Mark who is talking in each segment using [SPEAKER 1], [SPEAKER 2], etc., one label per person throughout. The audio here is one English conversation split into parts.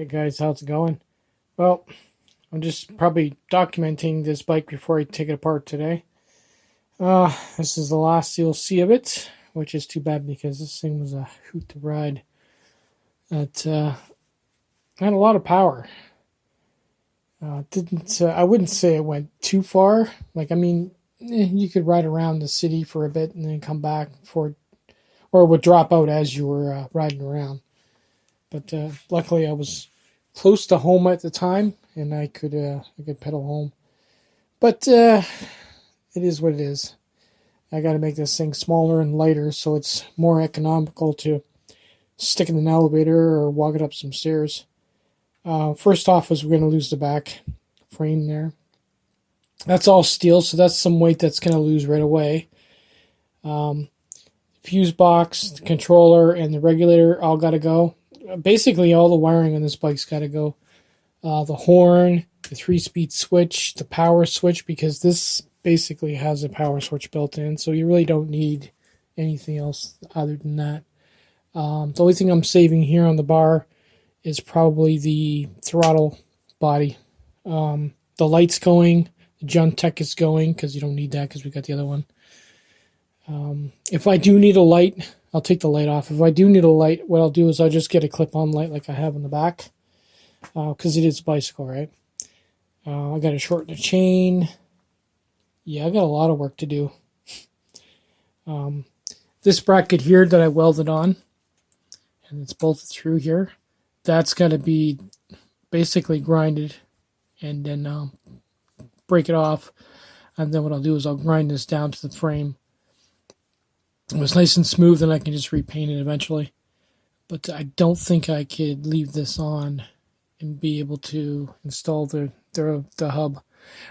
[SPEAKER 1] Guys, how's it going? Well, I'm just probably documenting this bike before I take it apart today. This is the last you'll see of it, which is too bad because this thing was a hoot to ride. It had a lot of power. Didn't I wouldn't say it went too far. You could ride around the city for a bit and then come back or it would drop out as you were riding around. But luckily, I was close to home at the time, and I could pedal home. But it is what it is. I got to make this thing smaller and lighter, so it's more economical to stick in an elevator or walk it up some stairs. First off, is we're going to lose the back frame there. That's all steel, so that's some weight that's going to lose right away. Fuse box, the controller, and the regulator all got to go. Basically, all the wiring on this bike's got to go. The horn, the 3-speed switch, the power switch, because this basically has a power switch built in, so you really don't need anything else other than that. The only thing I'm saving here on the bar is probably the throttle body. The light's going, the Jun Tech is going, because you don't need that because we got the other one. If I do need a light, I'll take the light off. If I do need a light, what I'll do is I'll just get a clip-on light like I have in the back, because it is a bicycle, right? I got to shorten the chain. Yeah, I got a lot of work to do. This bracket here that I welded on, and it's bolted through here, that's got to be basically grinded and then break it off. And then what I'll do is I'll grind this down to the frame. It was nice and smooth, and I can just repaint it eventually. But I don't think I could leave this on and be able to install the hub.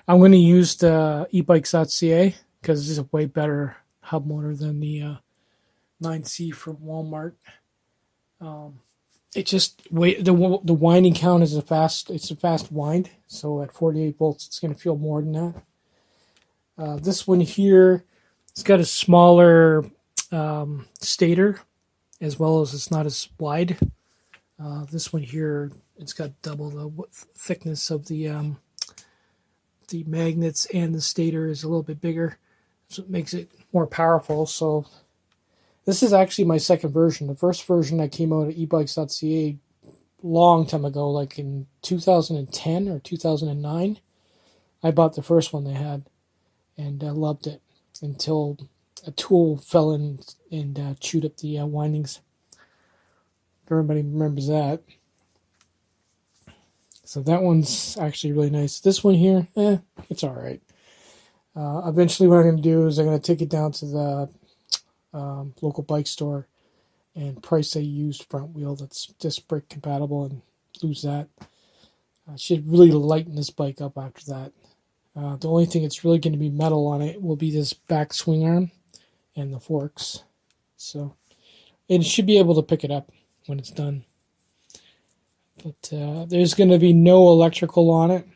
[SPEAKER 1] I'm going to use the ebikes.ca because it's a way better hub motor than the 9C from Walmart. The winding count is a fast wind, so at 48 volts it's going to feel more than that. This one here, it's got a smaller stator, as well as it's not as wide. This one here, it's got double the thickness of the magnets, and the stator is a little bit bigger, so it makes it more powerful. So this is actually my second version. The first version that came out at ebikes.ca long time ago, like in 2010 or 2009. I bought the first one they had, and I loved it until a tool fell in and chewed up the windings. Everybody remembers that. So that one's actually really nice. This one here, it's all right. Eventually what I'm going to do is I'm going to take it down to the local bike store and price a used front wheel that's disc brake compatible and lose that. I should really lighten this bike up after that. The only thing that's really going to be metal on it will be this back swing arm and the forks. So it should be able to pick it up when it's done. But there's going to be no electrical on it.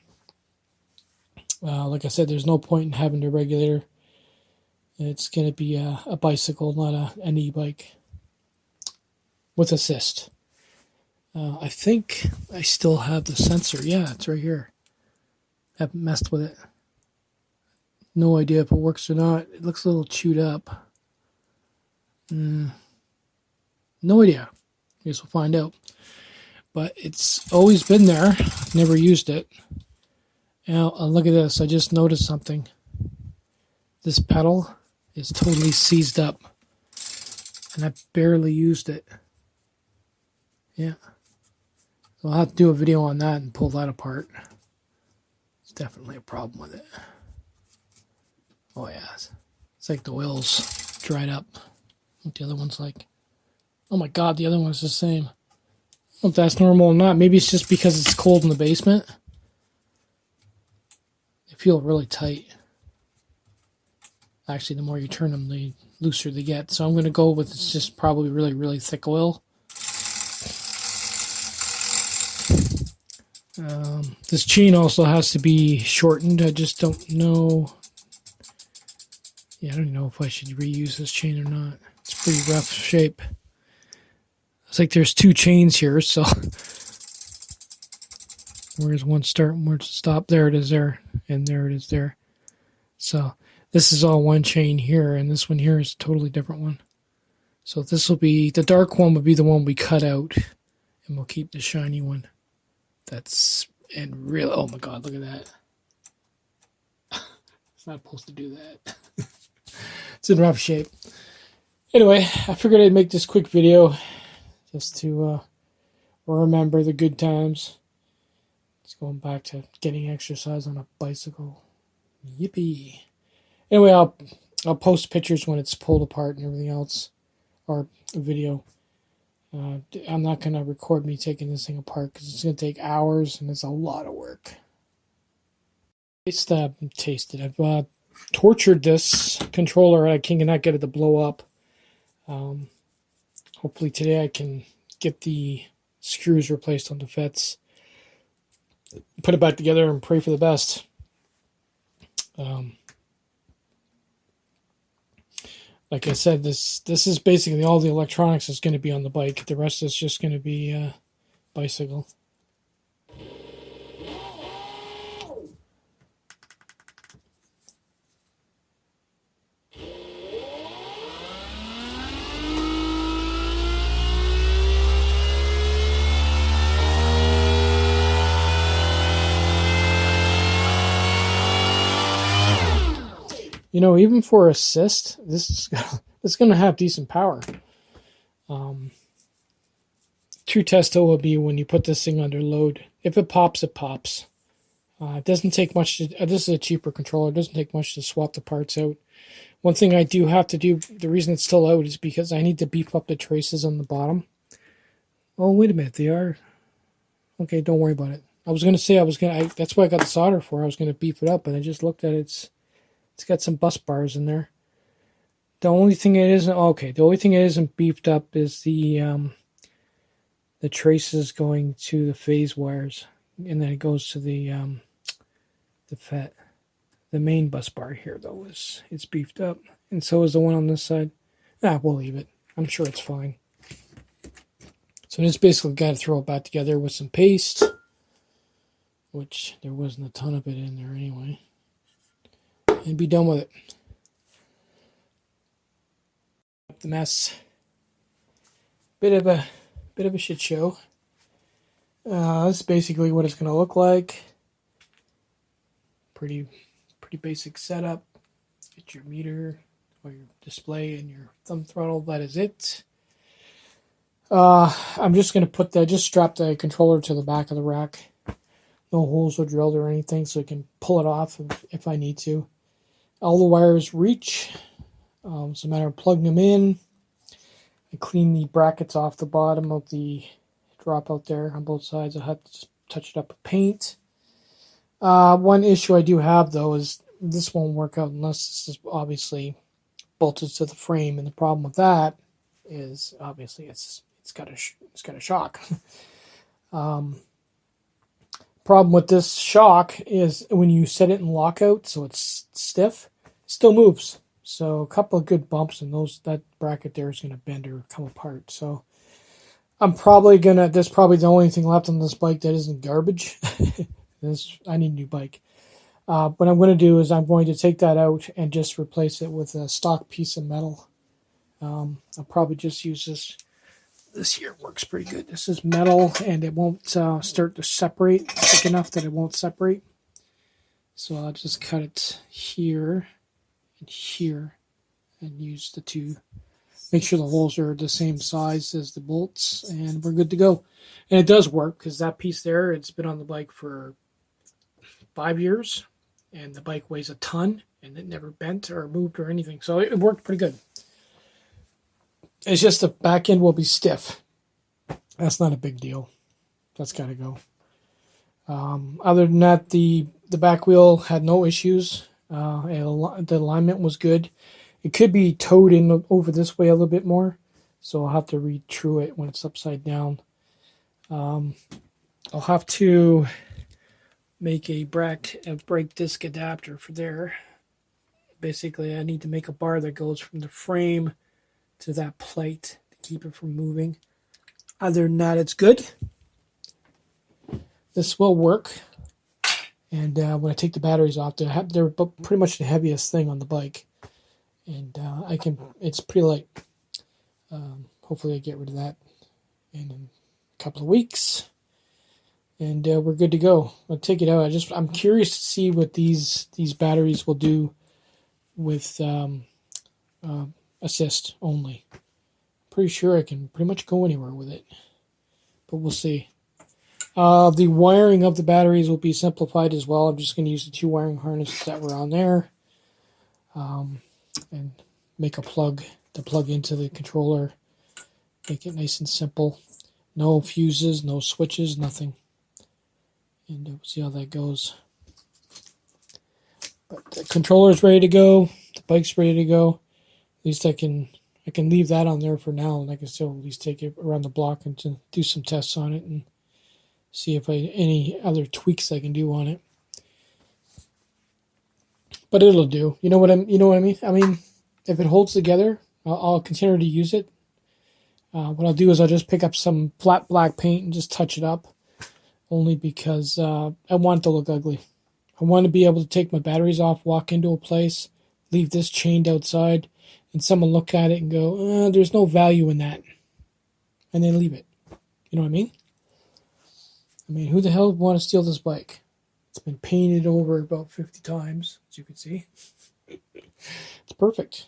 [SPEAKER 1] Like I said, there's no point in having the regulator. It's going to be a bicycle, not an e-bike. With assist. I think I still have the sensor. Yeah, it's right here. Haven't messed with it. No idea if it works or not. It looks a little chewed up. No idea. Guess we'll find out. But it's always been there. Never used it. Now, look at this. I just noticed something. This pedal is totally seized up. And I barely used it. Yeah. So I'll have to do a video on that and pull that apart. There's definitely a problem with it. Oh yeah. It's like the oil's dried up. What the other one's like. Oh my god, the other one's the same. I don't know if that's normal or not. Maybe it's just because it's cold in the basement. They feel really tight. Actually, the more you turn them, the looser they get. So I'm going to go with it's just probably really, really thick oil. This chain also has to be shortened. I just don't know. Yeah, I don't know if I should reuse this chain or not. It's pretty rough shape. It's like there's two chains here, so Where's one start and where's stop? There it is there, and there it is there. So this is all one chain here, and this one here is a totally different one. So this will be, the dark one will be the one we cut out, and we'll keep the shiny one. That's, and really, oh my god, look at that. It's not supposed to do that. It's in rough shape. Anyway, I figured I'd make this quick video just to remember the good times. It's going back to getting exercise on a bicycle. Yippee. Anyway, I'll post pictures when it's pulled apart and everything else, or a video. I'm not going to record me taking this thing apart because it's going to take hours and it's a lot of work. Taste it. I've tortured this controller. I cannot get it to blow up. Hopefully today I can get the screws replaced on the fets, put it back together, and pray for the best. Like I said, this is basically all the electronics is going to be on the bike. The rest is just going to be bicycle. You know, even for assist, this is going to have decent power. True test will be when you put this thing under load. If it pops, it pops. It doesn't take much to, this is a cheaper controller. It doesn't take much to swap the parts out. One thing I do have to do, the reason it's still out is because I need to beef up the traces on the bottom. Oh, wait a minute, they are... Okay, don't worry about it. I was going to say that's what I got the solder for. I was going to beef it up, and I just looked at it. It's got some bus bars in there. The only thing it isn't beefed up is the traces going to the phase wires, and then it goes to the FET. The main bus bar here though it's beefed up, and so is the one on this side. We'll leave it. I'm sure it's fine. So just basically got to throw it back together with some paste, which there wasn't a ton of it in there anyway, and be done with it. The mess. Bit of a shit show. This is basically what it's going to look like. Pretty basic setup. Get your meter or your display and your thumb throttle. That is it. I'm just going to just strap the controller to the back of the rack. No holes are drilled or anything, so I can pull it off if I need to. All the wires reach. It's a matter of plugging them in. I clean the brackets off the bottom of the drop out there on both sides. I have to just touch it up with paint. One issue I do have though is this won't work out unless this is obviously bolted to the frame, and the problem with that is obviously it's got a shock. Problem with this shock is when you set it in lockout, so it's stiff, it still moves. So a couple of good bumps and that bracket there is going to bend or come apart. So I'm probably that's probably the only thing left on this bike that isn't garbage. I need a new bike. What I'm going to do is I'm going to take that out and just replace it with a stock piece of metal. I'll probably just use this. This here works pretty good. This is metal and it won't start to separate, thick enough that it won't separate. So I'll just cut it here and here and use the two. Make sure the holes are the same size as the bolts and we're good to go. And it does work because that piece there, it's been on the bike for 5 years and the bike weighs a ton and it never bent or moved or anything. So it worked pretty good. It's just the back end will be stiff. That's not a big deal. That's got to go. Other than that, the back wheel had no issues. The alignment was good. It could be towed in over this way a little bit more, so I'll have to re-true it when it's upside down. I'll have to make a brake disc adapter for there. Basically, I need to make a bar that goes from the frame to that plate to keep it from moving. Other than that, it's good. this will work. And when I take the batteries off, they're pretty much the heaviest thing on the bike. And it's pretty light. Hopefully I get rid of that in a couple of weeks. And we're good to go. I'll take it out. I'm curious to see what these batteries will do with assist only. Pretty sure I can pretty much go anywhere with it, but we'll see. The wiring of the batteries will be simplified as well. I'm just going to use the 2 wiring harnesses that were on there, and make a plug to plug into the controller. Make it nice and simple. No fuses, no switches, nothing. And we'll see how that goes. But the controller's ready to go. The bike's ready to go. At least I can leave that on there for now, and I can still at least take it around the block and to do some tests on it and see if any other tweaks I can do on it. But it'll do. You know what I mean? I mean, if it holds together, I'll continue to use it. What I'll do is I'll just pick up some flat black paint and just touch it up, only because I want it to look ugly. I want to be able to take my batteries off, walk into a place, leave this chained outside, and someone look at it and go, there's no value in that, and then leave it. You know what I mean? I mean, who the hell would want to steal this bike? It's been painted over about 50 times, as you can see. It's perfect.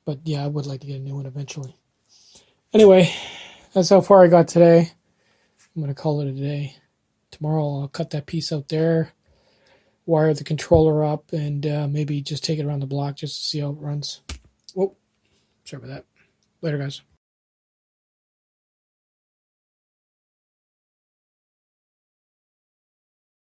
[SPEAKER 1] But yeah, I would like to get a new one eventually. Anyway, that's how far I got today. I'm going to call it a day. Tomorrow I'll cut that piece out there, wire the controller up, and maybe just take it around the block just to see how it runs. Whoa, sorry about that. Later, guys.